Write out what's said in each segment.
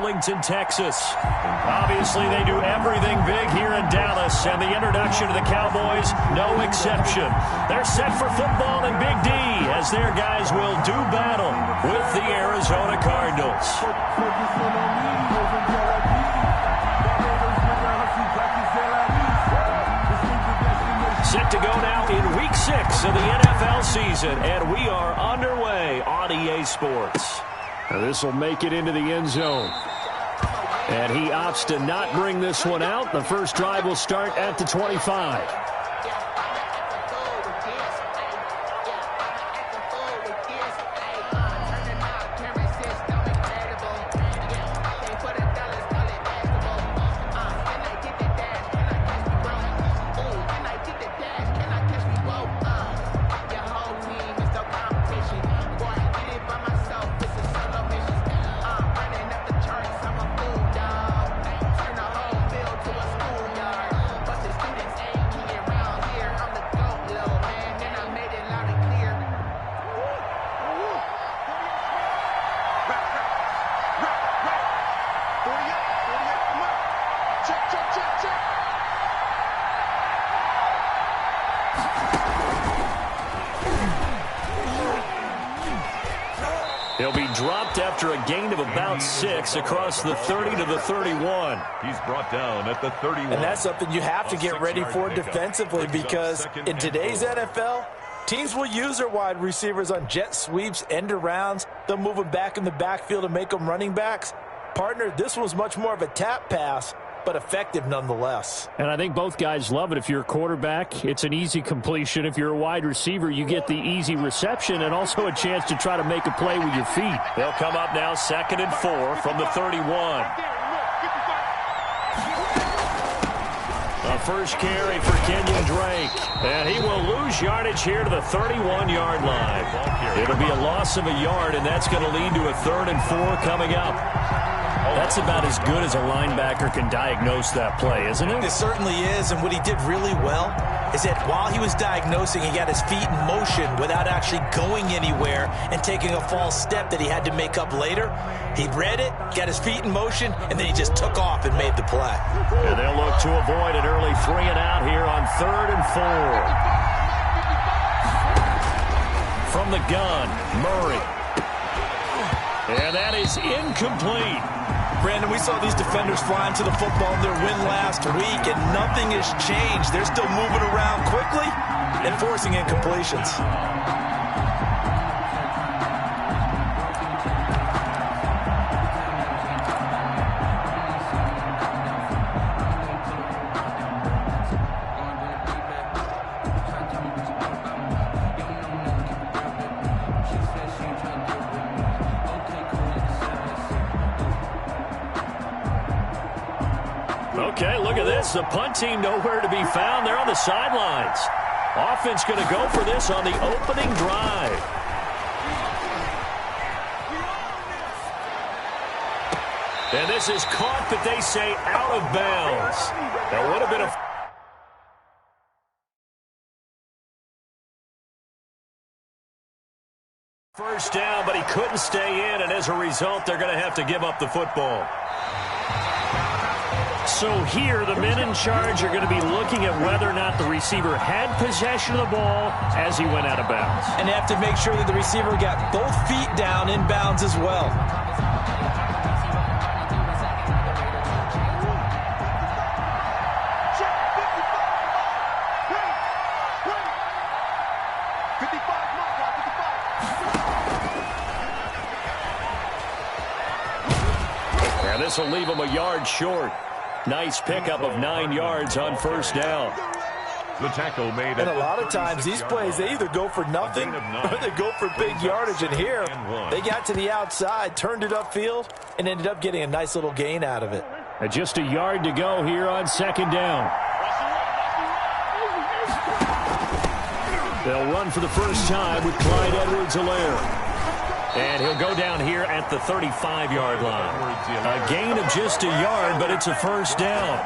Arlington, Texas. Obviously, they do everything big here in Dallas, and the introduction to the Cowboys, no exception. They're set for football in Big D as their guys will do battle with the Arizona Cardinals. Set to go now in Week 6 of the NFL season, and we are underway on EA Sports. This will make it into the end zone. And he opts to not bring this one out. The first drive will start at the 25. He'll be dropped after a gain of about 6 across the 30 to the 31. He's brought down at the 31. And that's something you have to get ready for defensively, because in today's NFL, teams will use their wide receivers on jet sweeps, end arounds. They'll move them back in the backfield and make them running backs. Partner, this was much more of a tap pass, but effective nonetheless. And I think both guys love it. If you're a quarterback, it's an easy completion. If you're a wide receiver, you get the easy reception and also a chance to try to make a play with your feet. They'll come up now 2nd and 4 from the 31. A first carry for Kenyon Drake. And he will lose yardage here to the 31-yard line. It'll be a loss of a yard, and that's going to lead to a 3rd and 4 coming up. That's about as good as a linebacker can diagnose that play, isn't it? It certainly is, and what he did really well is that while he was diagnosing, he got his feet in motion without actually going anywhere and taking a false step that he had to make up later. He read it, got his feet in motion, and then he just took off and made the play. And they'll look to avoid an early 3 and out here on 3rd and 4. From the gun, Murray. And that is incomplete. Brandon, we saw these defenders flying to the football in their win last week, and nothing has changed. They're still moving around quickly and forcing incompletions. Okay, look at this. The punt team nowhere to be found. They're on the sidelines. Offense going to go for this on the opening drive. And this is caught, but they say out of bounds. That would have been a... first down, but he couldn't stay in, and as a result, they're going to have to give up the football. So here, the men in charge are going to be looking at whether or not the receiver had possession of the ball as he went out of bounds. And they have to make sure that the receiver got both feet down in bounds as well. And this will leave him a yard short. Nice pickup of 9 yards on first down. The tackle made. And a lot of times these plays, they either go for nothing or they go for big yardage. And here, they got to the outside, turned it upfield, and ended up getting a nice little gain out of it. And just a yard to go here on 2nd down. They'll run for the first time with Clyde Edwards-Helaire. And he'll go down here at the 35-yard line. A gain of just a yard, but it's a first down.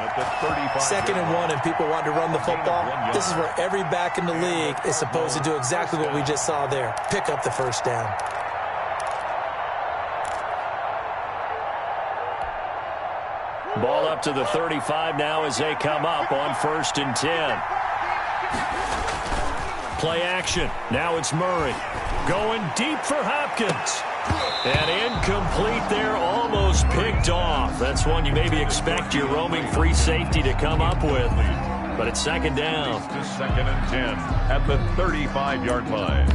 2nd and 1, and people want to run the football. This is where every back in the league is supposed to do exactly what we just saw there. Pick up the first down. Ball up to the 35 now as they come up on 1st and 10. Play action. Now it's Murray. Going deep for Hopkins. And incomplete there, almost picked off. That's one you maybe expect your roaming free safety to come up with. But it's 2nd down. To 2nd and 10 at the 35-yard line.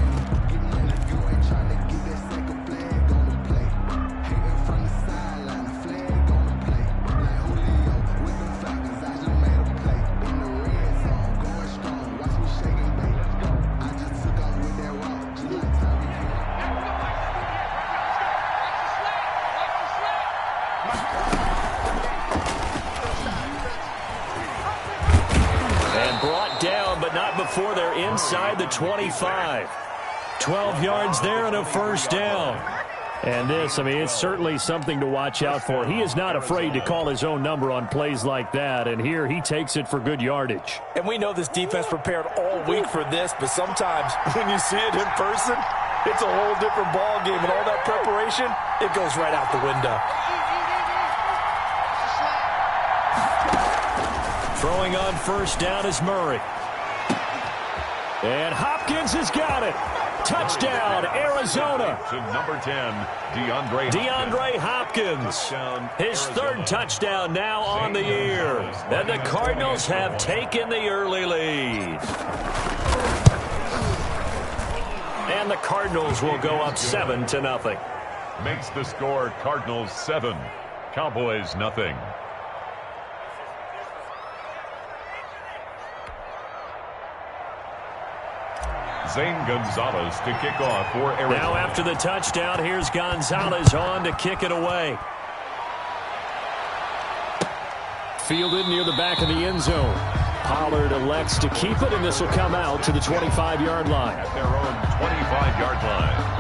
Before they're inside the 25. 12 yards there and a 1st down. And this, I mean, it's certainly something to watch out for. He is not afraid to call his own number on plays like that, and here he takes it for good yardage. And we know this defense prepared all week for this, but sometimes when you see it in person, it's a whole different ball game, and all that preparation, it goes right out the window. Throwing on 1st down is Murray. And Hopkins has got it. Touchdown, Arizona. To number 10, DeAndre Hopkins. His 3rd touchdown now on the year. And the Cardinals have taken the early lead. And the Cardinals will go up 7-0. Makes the score Cardinals 7, Cowboys nothing. Zane Gonzalez to kick off for Arizona. Now after the touchdown, here's Gonzalez on to kick it away. Fielded near the back of the end zone. Pollard elects to keep it, and this will come out to the 25-yard line. At their own 25-yard line.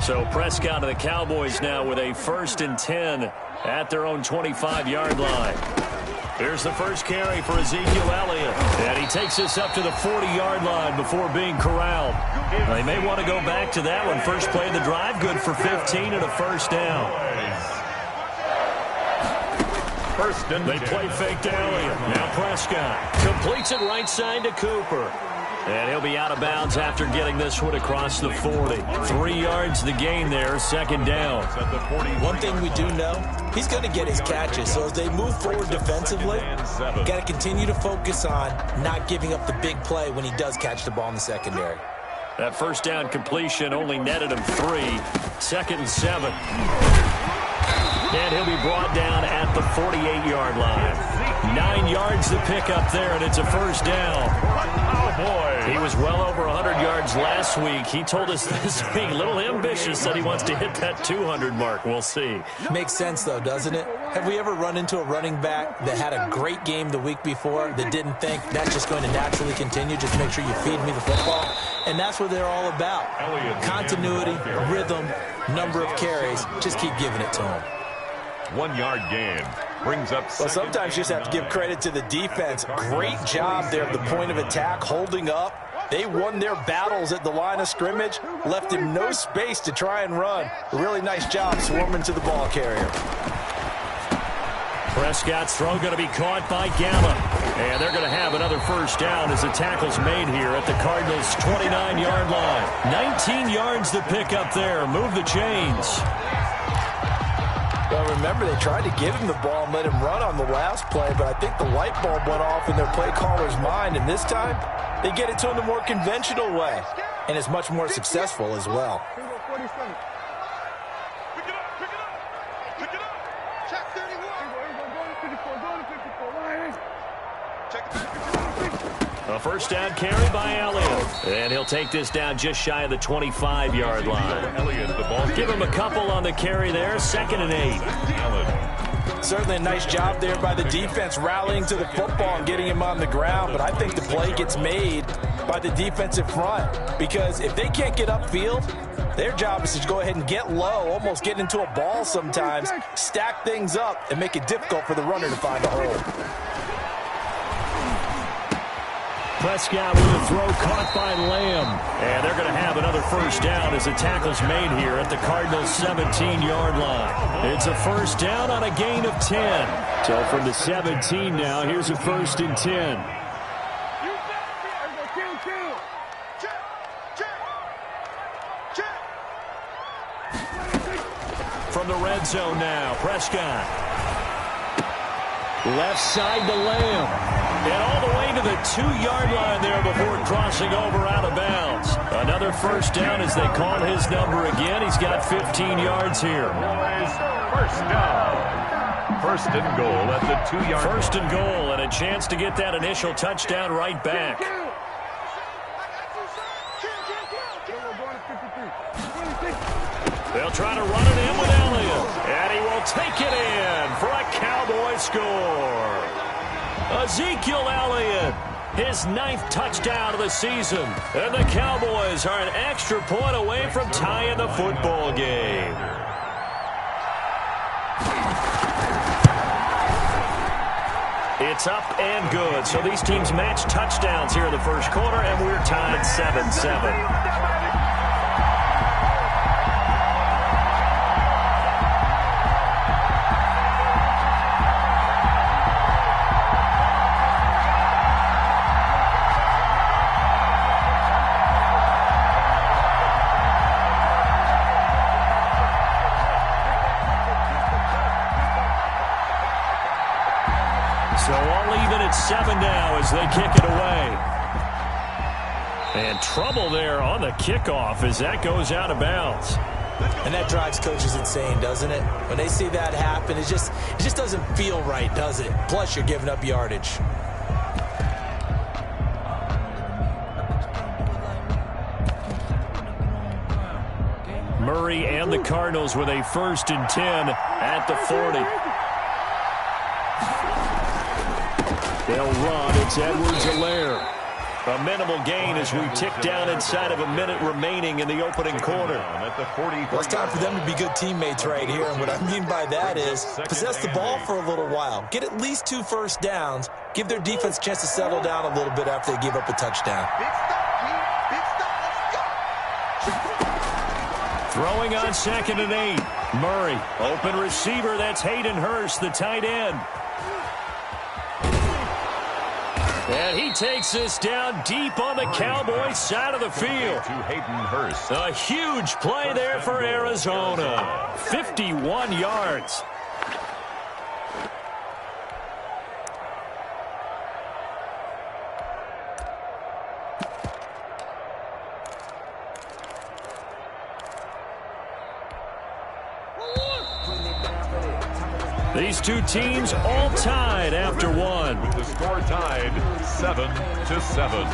So Prescott and the Cowboys now with a 1st and 10 at their own 25-yard line. Here's the first carry for Ezekiel Elliott. And he takes this up to the 40-yard line before being corralled. They may want to go back to that one. First play of the drive, good for 15 and a 1st down. They play fake to Elliott. Now Prescott completes it right side to Cooper. And he'll be out of bounds after getting this one across the 40. 3 yards the gain there, 2nd down. One thing we do know, he's going to get his catches. So as they move forward defensively, got to continue to focus on not giving up the big play when he does catch the ball in the secondary. That 1st down completion only netted him 3. 2nd and 7. And he'll be brought down at the 48-yard line. 9 yards to pick up there, and it's a 1st down. Oh, boy. He was well over 100 yards last week. He told us this week, a little ambitious, said he wants to hit that 200 mark. We'll see. Makes sense, though, doesn't it? Have we ever run into a running back that had a great game the week before that didn't think that's just going to naturally continue? Just make sure you feed me the football. And that's what they're all about. Continuity, rhythm, number of carries. Just keep giving it to him. 1 yard gain. Brings up. Well, sometimes you just have to give credit to the defense. Great job there at the point of attack, holding up. They won their battles at the line of scrimmage, left him no space to try and run. A really nice job swarming to the ball carrier. Prescott's throw going to be caught by Gallup. And they're going to have another 1st down as the tackle's made here at the Cardinals' 29-yard line. 19 yards to pick up there. Move the chains. Well, remember, they tried to give him the ball and let him run on the last play, but I think the light bulb went off in their play caller's mind, and this time they get it to him the more conventional way, and it's much more successful as well. A 1st down carry by Elliott. And he'll take this down just shy of the 25-yard line. Give him a couple on the carry there. 2nd and 8. Certainly a nice job there by the defense rallying to the football and getting him on the ground. But I think the play gets made by the defensive front. Because if they can't get upfield, Their job is to go ahead and get low, almost get into a ball sometimes, stack things up, and make it difficult for the runner to find a hole. Prescott with a throw caught by Lamb. And they're going to have another first down as the tackle's made here at the Cardinals' 17-yard line. It's a first down on a gain of 10. So from the 17 now, here's a 1st and 10. From the red zone now, Prescott. Left side to Lamb. And all the way to the 2-yard line there before crossing over out of bounds. Another first down as they call his number again. He's got 15 yards here. First down. First and goal at the 2-yard line. First and goal and a chance to get that initial touchdown right back. They'll try to run it in with Elliott. And he will take it in for a Cowboy score. Ezekiel Elliott, his 9th touchdown of the season. And the Cowboys are an extra point away from tying the football game. It's up and good. So these teams match touchdowns here in the first quarter, and we're tied 7-7. So all even at 7 now as they kick it away. And trouble there on the kickoff as that goes out of bounds. And that drives coaches insane, doesn't it? When they see that happen, it just doesn't feel right, does it? Plus, you're giving up yardage. Murray and the Cardinals with a 1st and 10 at the 40. They'll run. It's Edwards-Helaire. A minimal gain as we tick down inside of a minute remaining in the opening quarter. Well, it's time for them to be good teammates right here. And what I mean by that is possess the ball for a little while. Get at least 2 first downs. Give their defense a chance to settle down a little bit after they give up a touchdown. Throwing on 2nd and 8. Murray. Open receiver. That's Hayden Hurst, the tight end. And he takes this down deep on the Cowboys side of the field. To Hayden Hurst. A huge play there for Arizona. 51 yards. These two teams all tied after one. With the score tied 7-7.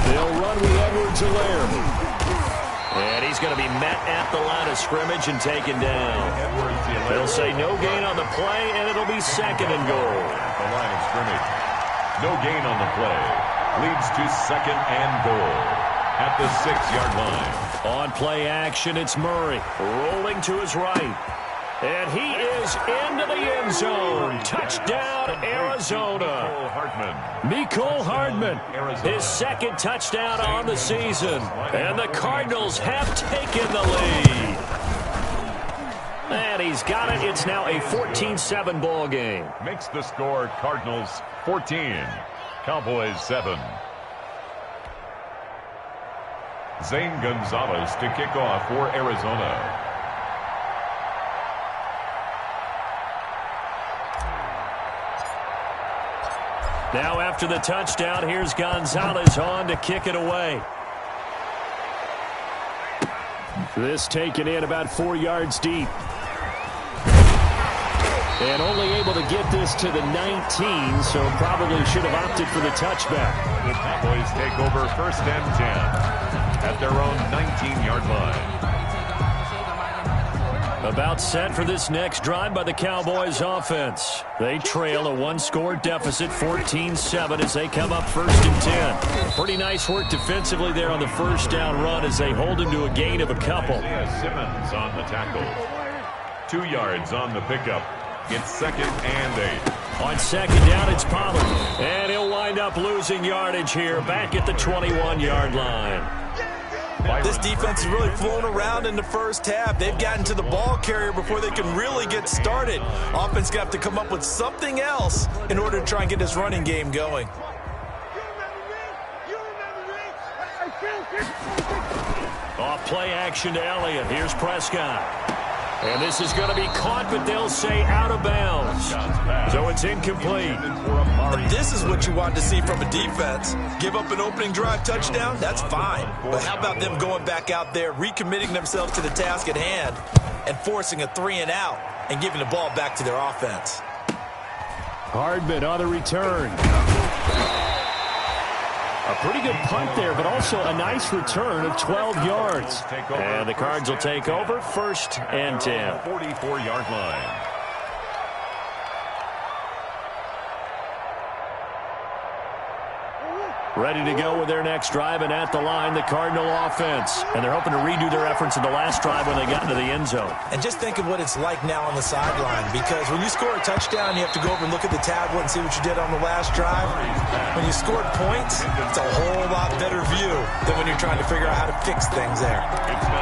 They'll run with Edwards-Helaire. And he's going to be met at the line of scrimmage and taken down. They'll say no gain on the play, and it'll be 2nd and goal. The line of scrimmage. No gain on the play. Leads to 2nd and goal at the 6-yard line. On play action, it's Murray rolling to his right. And he is into the end zone. Touchdown, Arizona. Mecole Hardman, his 2nd touchdown on the season. And the Cardinals have taken the lead. And he's got it. It's now a 14-7 ball game. Makes the score Cardinals 14, Cowboys 7. Zane Gonzalez to kick off for Arizona. Now after the touchdown, here's Gonzalez on to kick it away. This taken in about 4 yards deep. And only able to get this to the 19, so probably should have opted for the touchback. The Cowboys take over 1st and 10 at their own 19-yard line. About set for this next drive by the Cowboys offense. They trail a one-score deficit, 14-7, as they come up 1st and 10. Pretty nice work defensively there on the first down run as they hold him to a gain of a couple. Simmons on the tackle. 2 yards on the pickup. It's 2nd and 8. On 2nd down, it's Pollard. And he'll wind up losing yardage here back at the 21-yard line. This defense has really flown around in the first half. They've gotten to the ball carrier before they can really get started. Offense got to come up with something else in order to try and get this running game going. Off play action to Elliott. Here's Prescott. And this is going to be caught, but they'll say out of bounds. So it's incomplete. And this is what you want to see from a defense. Give up an opening drive touchdown, that's fine. But how about them going back out there, recommitting themselves to the task at hand, and forcing a 3-and-out and giving the ball back to their offense. Hardman on the return. A pretty good punt there, but also a nice return of 12 yards. And the Cards will take over 1st and 10. 44-yard line. Ready to go with their next drive, and at the line, the Cardinal offense. And they're hoping to redo their efforts in the last drive when they got into the end zone. And just think of what it's like now on the sideline, because when you score a touchdown, you have to go over and look at the tablet and see what you did on the last drive. When you scored points, it's a whole lot better view than when you're trying to figure out how to fix things there.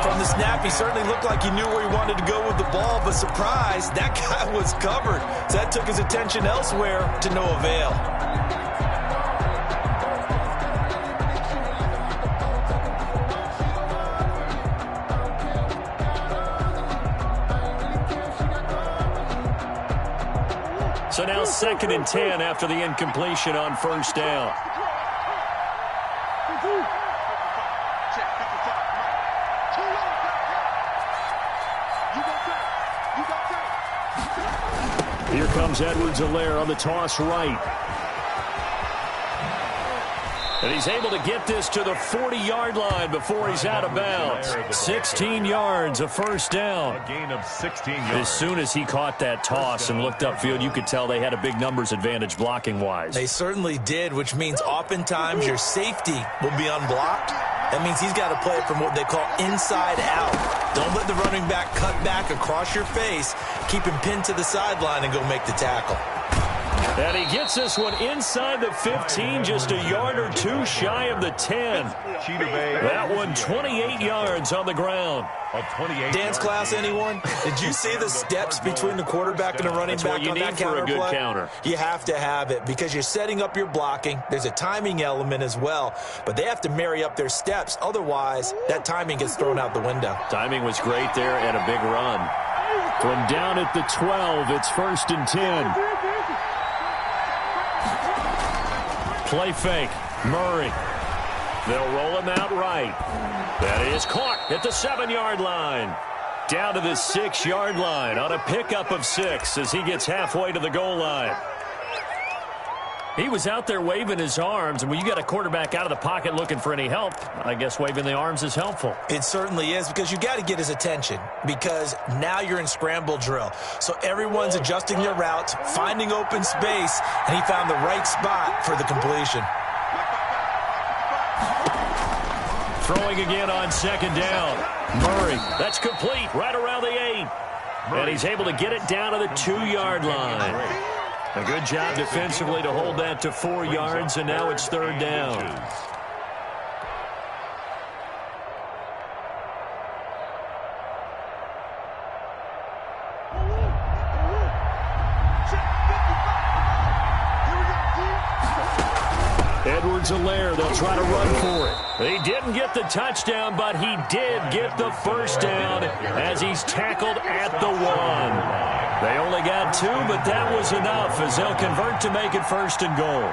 From the snap, he certainly looked like he knew where he wanted to go with the ball, but surprise, that guy was covered. So that took his attention elsewhere to no avail. So now 2nd and 10 after the incompletion on 1st down. Here comes Edwards-Helaire on the toss right. And he's able to get this to the 40-yard line before he's out of bounds. 16 yards, a 1st down. A gain of 16 yards. As soon as he caught that toss and looked upfield, you could tell they had a big numbers advantage blocking-wise. They certainly did, which means oftentimes your safety will be unblocked. That means he's got to play it from what they call inside out. Don't let the running back cut back across your face. Keep him pinned to the sideline and go make the tackle. And he gets this one inside the 15, just a yard or two shy of the 10. That one 28 yards on the ground. Dance class, anyone? Did you see the steps between the quarterback and the running back on that counter play? That's what you need for a good counter. You have to have it because you're setting up your blocking. There's a timing element as well, but they have to marry up their steps. Otherwise, that timing gets thrown out the window. Timing was great there and a big run. From down at the 12, it's 1st and 10. Play fake. Murray. They'll roll him out right. That is caught at the 7-yard line. Down to the 6-yard line on a pickup of 6 as he gets halfway to the goal line. He was out there waving his arms, and when you got a quarterback out of the pocket looking for any help, I guess waving the arms is helpful. It certainly is, because you got to get his attention, because now you're in scramble drill. So everyone's adjusting their routes, finding open space, and he found the right spot for the completion. Throwing again on 2nd down. Murray, that's complete right around the 8. And he's able to get it down to the 2-yard line. A good job defensively to hold that to 4 yards, and now it's 3rd down. Edwards-Helaire, they'll try to run for it. He didn't get the touchdown, but he did get the 1st down as he's tackled at the 1. They only got 2, but that was enough as they'll convert to make it 1st and goal.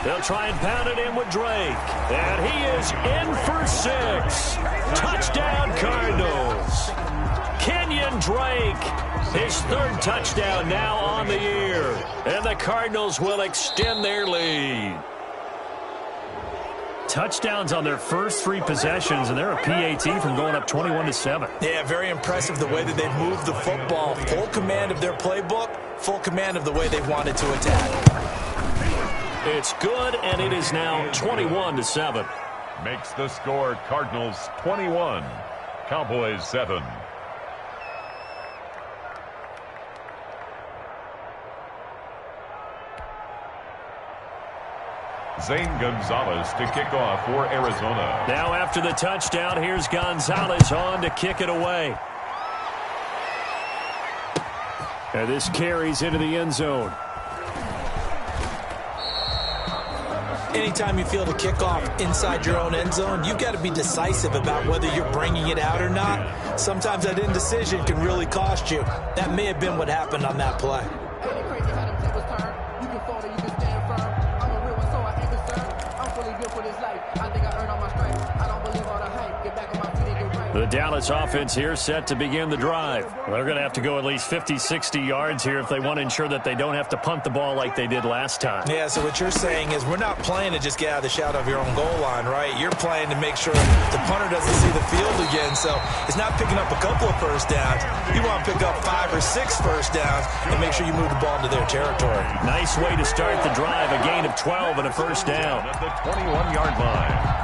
They'll try and pound it in with Drake. And he is in for 6. Touchdown, Cardinals. Kenyon Drake, his 3rd touchdown now on the year. And the Cardinals will extend their lead. touchdowns on their first 3 possessions, and they're a PAT from going up 21-7. Yeah, very impressive the way that they've moved the football. Full command of their playbook, full command of the way they wanted to attack. It's good, and it is now 21-7. Makes the score Cardinals 21, Cowboys 7. Zane Gonzalez to kick off for Arizona. Now after the touchdown, here's Gonzalez on to kick it away. And this carries into the end zone. Anytime you feel the kickoff inside your own end zone, you've got to be decisive about whether you're bringing it out or not. Sometimes that indecision can really cost you. That may have been what happened on that play. The Dallas offense here set to begin the drive. They're going to have to go at least 50, 60 yards here if they want to ensure that they don't have to punt the ball like they did last time. Yeah, so what you're saying is we're not playing to just get out of the shadow of your own goal line, right? You're playing to make sure the punter doesn't see the field again. So it's not picking up a couple of first downs. You want to pick up 5 or 6 first downs and make sure you move the ball into their territory. Nice way to start the drive, a gain of 12 and a first down. At the 21-yard line.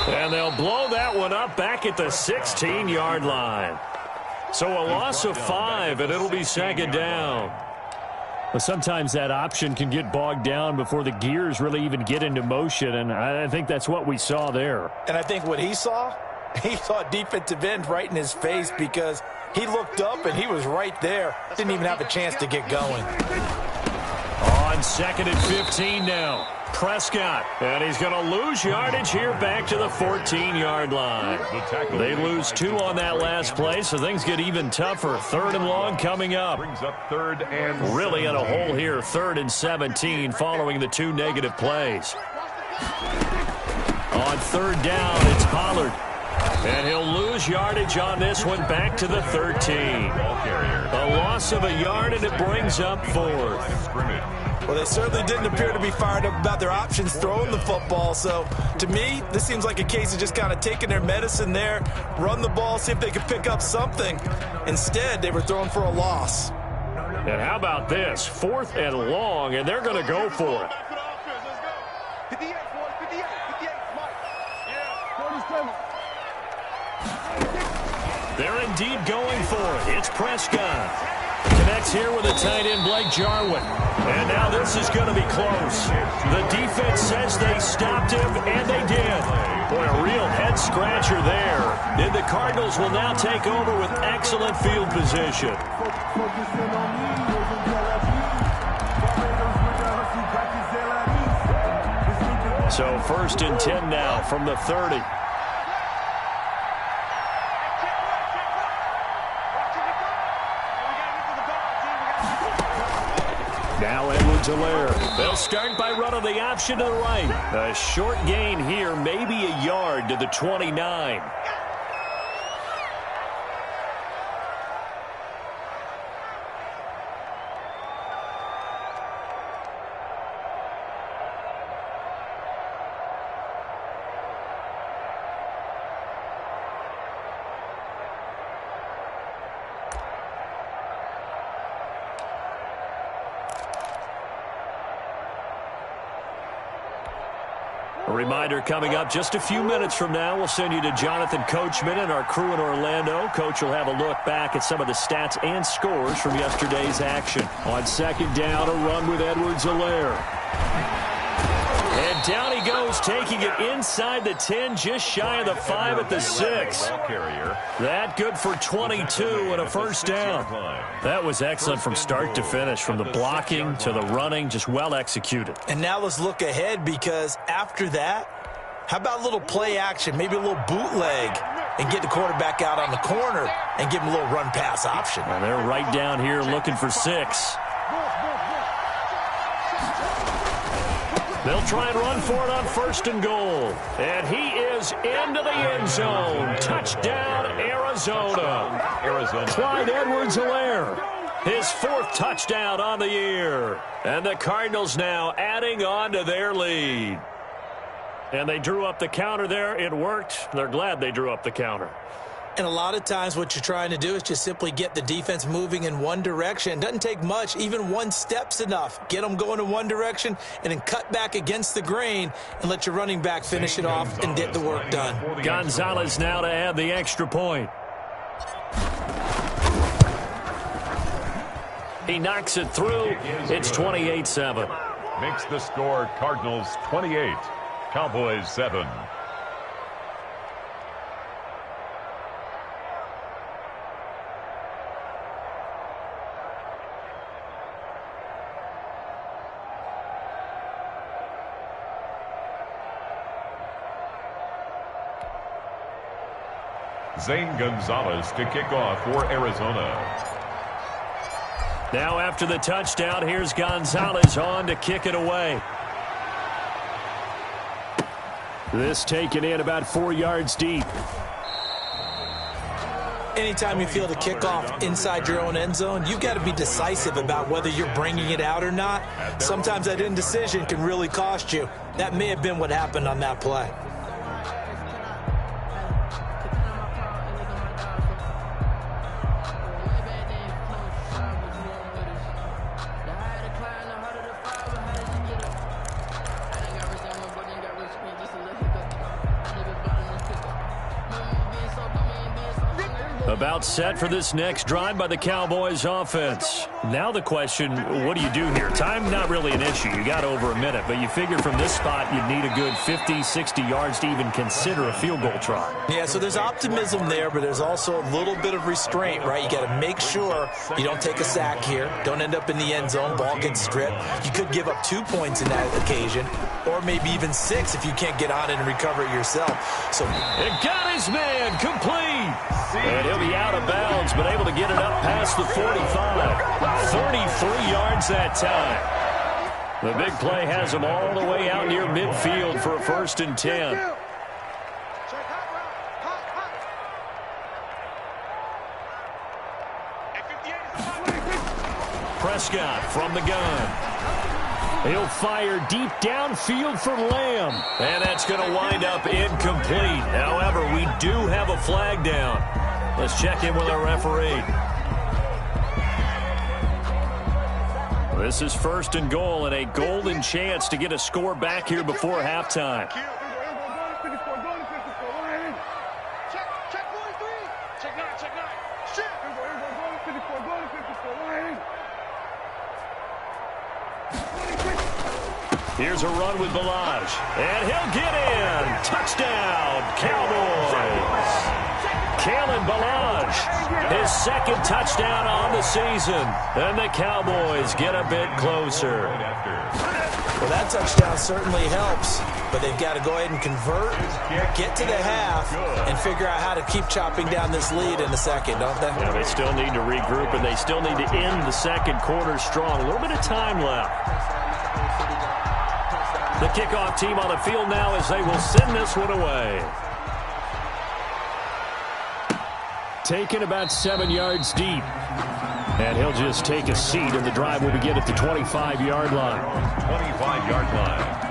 And they'll blow that one up back at the 16-yard line. So a loss of 5, and it'll be second down. But sometimes that option can get bogged down before the gears really even get into motion, and I think that's what we saw there. And I think what he saw defensive end right in his face because he looked up and he was right there. Didn't even have a chance to get going. On 2nd and 15 now. Prescott, and he's going to lose yardage here back to the 14-yard line. They lose 2 on that last play, so things get even tougher. 3rd and long coming up. Brings up 3rd and really in a hole here, 3rd and 17 following the 2 negative plays. On 3rd down, it's Pollard. And he'll lose yardage on this one back to the 13. A loss of a yard, and it brings up 4th. Well, they certainly didn't appear to be fired up about their options throwing the football. So, to me, this seems like a case of just kind of taking their medicine there, run the ball, see if they could pick up something. Instead, they were throwing for a loss. And how about this? 4th and long, and they're going to go for it. They're indeed going for it. It's Prescott. Connects here with a tight end, Blake Jarwin. And now this is going to be close. The defense says they stopped him, and they did. Boy, a real head-scratcher there. And the Cardinals will now take over with excellent field position. So 1st and 10 now from the 30. Now Edwards-Helaire. They'll start by running the option to the right. A short gain here, maybe a yard to the 29. A reminder coming up just a few minutes from now, we'll send you to Jonathan Coachman and our crew in Orlando. Coach will have a look back at some of the stats and scores from yesterday's action. On 2nd down, a run with Edwards-Helaire. And down he goes, taking it inside the 10, just shy of the 5 at the 6. That good for 22 and a first down. That was excellent from start to finish, from the blocking to the running, just well executed. And now let's look ahead, because after that, how about a little play action, maybe a little bootleg, and get the quarterback out on the corner and give him a little run-pass option. And they're right down here looking for 6. They'll try and run for it on 1st and goal. And he is into the end zone. Touchdown, Arizona. Clyde Edwards-Helaire, his 4th touchdown on the year. And the Cardinals now adding on to their lead. And they drew up the counter there. It worked. They're glad they drew up the counter. And a lot of times what you're trying to do is just simply get the defense moving in one direction. It doesn't take much. Even one step's enough. Get them going in one direction and then cut back against the grain and let your running back finish it off and get the work done. Gonzalez now to add the extra point. He knocks it through. It's 28-7. Makes the score Cardinals 28, Cowboys 7. Zane Gonzalez to kick off for Arizona. Now after the touchdown, here's Gonzalez on to kick it away. This taken in about 4 yards deep. Anytime you feel the kickoff inside your own end zone, you've got to be decisive about whether you're bringing it out or not. Sometimes that indecision can really cost you. That may have been what happened on that play. About set for this next drive by the Cowboys offense. Now the question, what do you do here? Time, not really an issue. You got over a minute, but you figure from this spot you'd need a good 50, 60 yards to even consider a field goal try. Yeah, so there's optimism there, but there's also a little bit of restraint, right? You got to make sure you don't take a sack here. Don't end up in the end zone. Ball gets stripped. You could give up 2 points in that occasion, or maybe even 6 if you can't get on it and recover it yourself. So it got his man complete. And he'll be out of bounds, but able to get it up past the 45. 33 yards that time. The big play has him all the way out near midfield for a 1st and 10. Prescott from the gun. He'll fire deep downfield for Lamb. And that's going to wind up incomplete. However, we do have a flag down. Let's check in with our referee. This is 1st and goal and a golden chance to get a score back here before halftime. Here's a run with Balaj. And he'll get in. Touchdown, Cowboys. Kalen Balaj, his 2nd touchdown on the season. And the Cowboys get a bit closer. Well, that touchdown certainly helps, but they've got to go ahead and convert, get to the half, and figure out how to keep chopping down this lead in the second, don't they? Yeah, they still need to regroup, and they still need to end the second quarter strong. A little bit of time left. The kickoff team on the field now as they will send this one away. Taken about 7 yards deep. And he'll just take a seat, and the drive will begin at the 25-yard line. 25-yard line.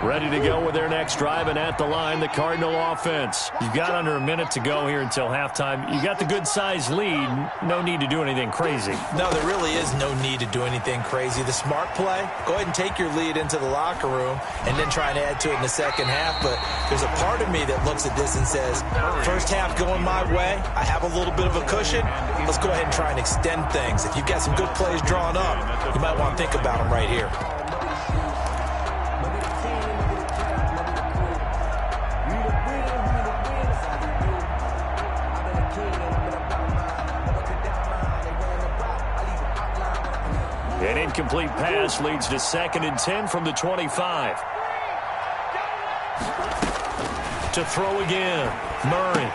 Ready to go with their next drive, and at the line, the Cardinal offense. You've got under a minute to go here until halftime. You got the good-sized lead. No need to do anything crazy. No, there really is no need to do anything crazy. The smart play, go ahead and take your lead into the locker room and then try and add to it in the second half. But there's a part of me that looks at this and says, first half going my way, I have a little bit of a cushion. Let's go ahead and try and extend things. If you've got some good plays drawn up, you might want to think about them right here. An incomplete pass leads to 2nd and 10 from the 25. To throw again, Murray.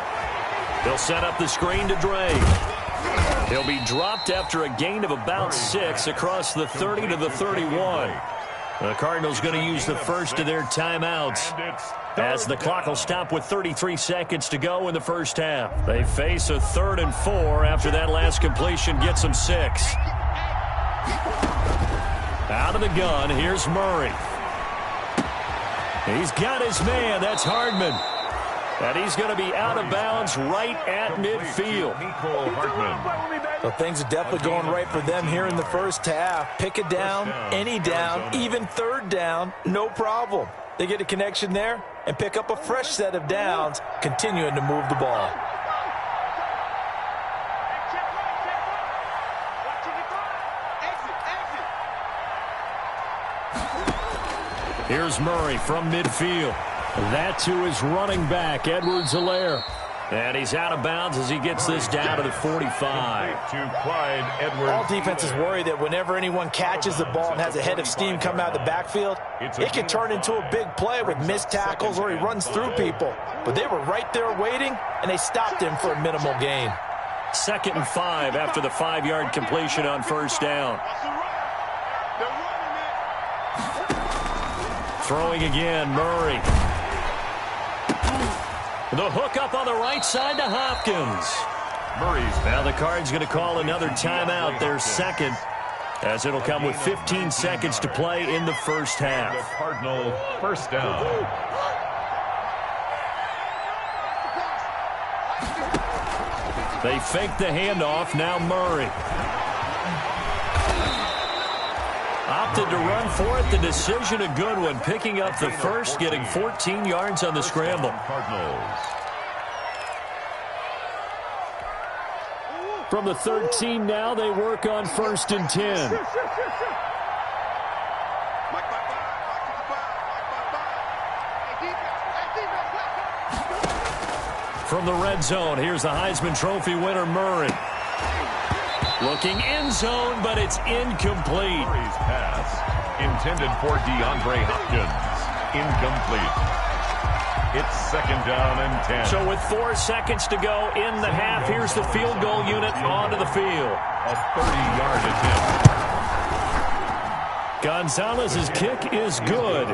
He'll set up the screen to Dre. He'll be dropped after a gain of about 6 across the 30 to the 31. The Cardinals going to use the first of their timeouts as the clock will stop with 33 seconds to go in the first half. They face a 3rd and 4 after that last completion gets them 6. Out of the gun, here's Murray. He's got his man. That's Hardman. And he's going to be out of bounds right at midfield. Well, things are definitely going right for them here in the first half. Pick a down, any down, even 3rd down, no problem. They get a connection there and pick up a fresh set of downs, continuing to move the ball. Here's Murray from midfield. That to his running back, Edwards-Helaire. And he's out of bounds as he gets this down to the 45. To Clyde Edwards. All defenses worry that whenever anyone catches the ball and has a head of steam coming out of the backfield, it can turn into a big play with missed tackles or he runs through people. But they were right there waiting, and they stopped him for a minimal gain. 2nd and 5 after the 5-yard completion on first down. Throwing again, Murray. The hook up on the right side to Hopkins. Now the Cards going to call another timeout, their 2nd, as it'll come with 15 seconds to play in the first half. The Cardinal first down. They fake the handoff, now Murray. Opted to run for it. The decision a good one. Picking up the first, getting 14 yards on the scramble. Cardinals. From the 13 now, they work on 1st and 10. From the red zone, here's the Heisman Trophy winner, Murray. Looking end zone, but it's incomplete. Murray's pass intended for DeAndre Hopkins. Incomplete. It's 2nd down and 10. So with 4 seconds to go in the half, here's the field goal unit onto the field. A 30-yard attempt. Gonzalez's kick is good.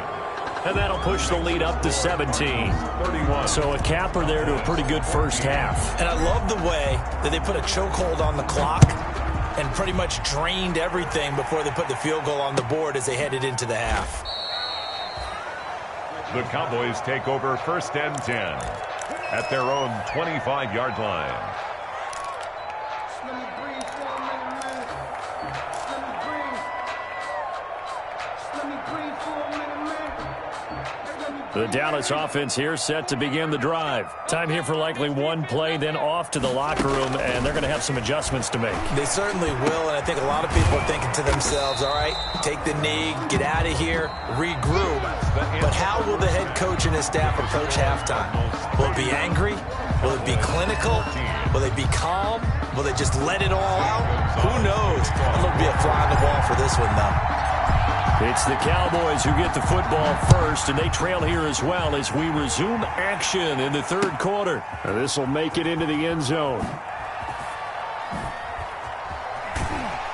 And that'll push the lead up to 17. 31. So a capper there to a pretty good first half. And I love the way that they put a chokehold on the clock and pretty much drained everything before they put the field goal on the board as they headed into the half. The Cowboys take over 1st and 10 at their own 25-yard line. The Dallas offense here set to begin the drive. Time here for likely one play, then off to the locker room, and they're going to have some adjustments to make. They certainly will, and I think a lot of people are thinking to themselves, all right, take the knee, get out of here, regroup. But how will the head coach and his staff approach halftime? Will it be angry? Will it be clinical? Will they be calm? Will they just let it all out? Who knows? It'll be a fly on the wall for this one, though. It's the Cowboys who get the football first, and they trail here as well as we resume action in the 3rd quarter. This will make it into the end zone.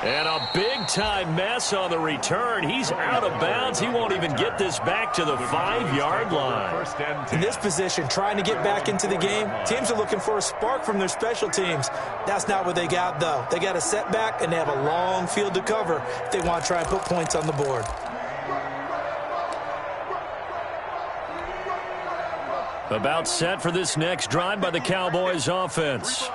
And a big-time mess on the return. He's out of bounds. He won't even get this back to the 5-yard line. In this position, trying to get back into the game, teams are looking for a spark from their special teams. That's not what they got, though. They got a setback, and they have a long field to cover if they want to try and put points on the board. About set for this next drive by the Cowboys offense.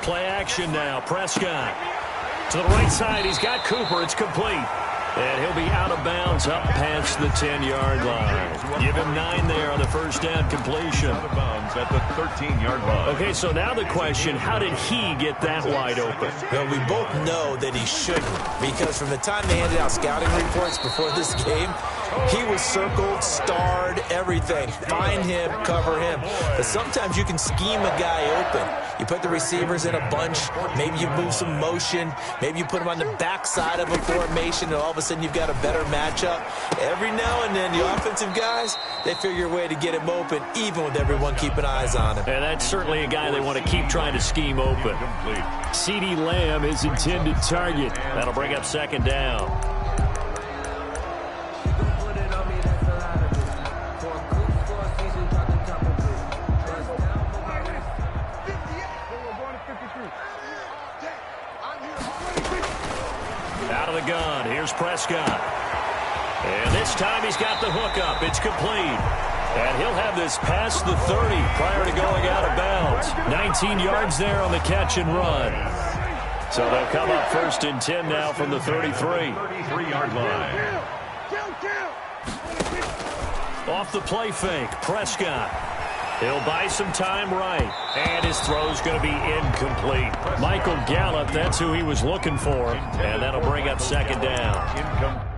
Play action now. Prescott to the right side. He's got Cooper. It's complete. And he'll be out of bounds up past the 10-yard line. Give him 9 there on the first down completion. Out of bounds at the 13-yard line. Okay, so now the question, how did he get that wide open? Well, we both know that he shouldn't, because from the time they handed out scouting reports before this game, He was circled, starred, everything. Find him, cover him. But sometimes you can scheme a guy open. You put the receivers in a bunch. Maybe you move some motion. Maybe you put them on the backside of a formation, and all of a sudden you've got a better matchup. Every now and then, the offensive guys, they figure a way to get him open, even with everyone keeping eyes on him. And that's certainly a guy they want to keep trying to scheme open. CeeDee Lamb is intended target. That'll bring up second down. Out of the gun, here's Prescott. And this time he's got the hook up. It's complete. And he'll have this past the 30 prior to going out of bounds. 19 yards there on the catch and run. So they'll come up 1st and 10 now from the 33. 33-yard line. Off the play fake, Prescott. He'll buy some time right. And his throw's going to be incomplete. Michael Gallup, that's who he was looking for. And that'll bring up second down.